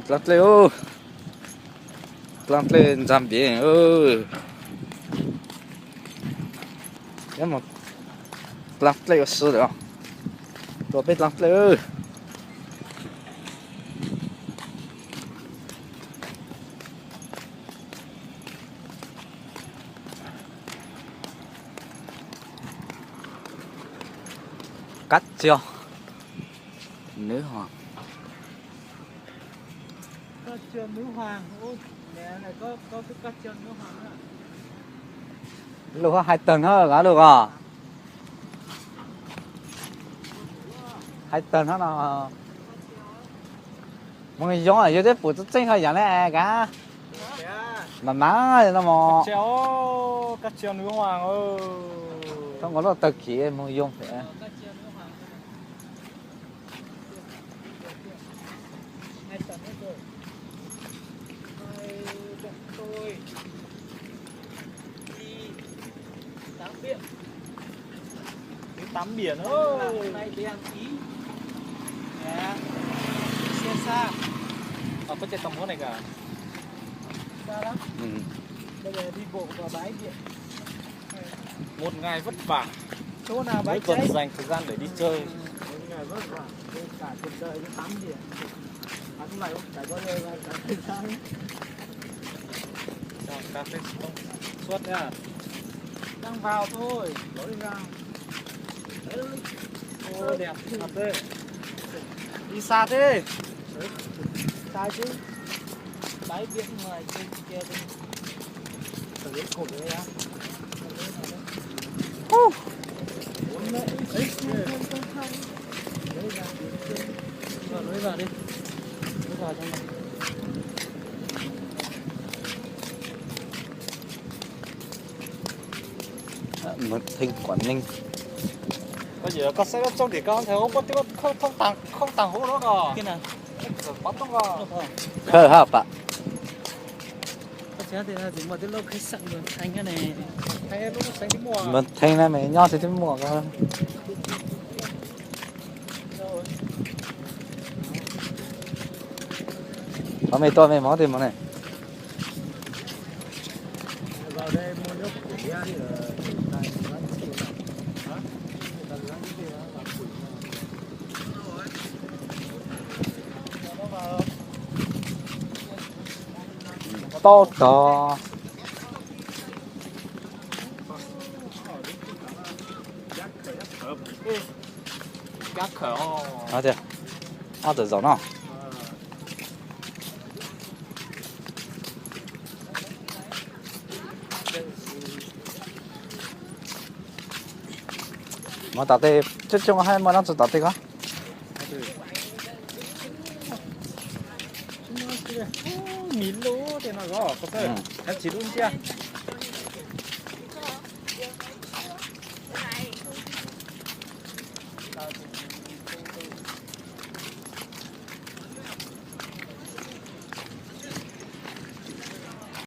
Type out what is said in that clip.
lát lên lát lên giảm biển nếu mà lát lên sửa được tôi biết lát lên cắt chưa nữ hoàng cát trơn nữ hoàng. Ôi mẹ này có cái cát trơn nữ hoàng nữa. lúc 2 tầng hơn cả được à 2 tầng hết nào mọi người giống ở dưới đấy phụ trách hơi dạng này cả mà má thì nó mò Cát treo nữ hoàng ơi. không có nó tự kỷ mọi người dùng phải Cát treo nữ hoàng. 2 tầng hết rồi. Hai bọn tôi đi tắm biển. Đi tắm biển ơi. Này đèn ý. Nè. Xe xa. Có chạy tầm hố này cả. Xa lắm. Bây giờ đi bộ vào bãi biển. Một ngày vất vả Chỗ nào bãi mới còn cháy? dành thời gian để đi chơi. Một ngày vất vả. Cả cuộc đời đi tắm biển. Không phải không? Phải có lời cả thời gian. Cho cà phê suốt nha. Đang vào thôi. Lối đi vào. Ôi đẹp thật đấy. Đi xa thế. Sai chứ. Bãi biển ngoài trên kia bên. Ở dưới cột đấy á. Lối vào đi. Lối vào trong này. một thinh Quảng Ninh Bây giờ có xe trong thì con thấy không tàng hố đó cả. Cái nào? Bắt không cả. khờ hả bạn Có chết thì là chỉ một cái lô khách sạn rồi. Anh cái này. Hay lúc sáng đi mùa. một thinh này mày nho thì thêm mua cơ có mày to mày máu thì món này Vào đây mua nước của bia thì ở tại quán chị. Hả? Người ta bán cái gì đó là quỷ mà. to to Các khở. nó chưa nó tự giống nó mà tao tê chút chung hay mà nó tụt tao tê có Mít lú thì nó có. Có thể. Em chỉ luôn chưa?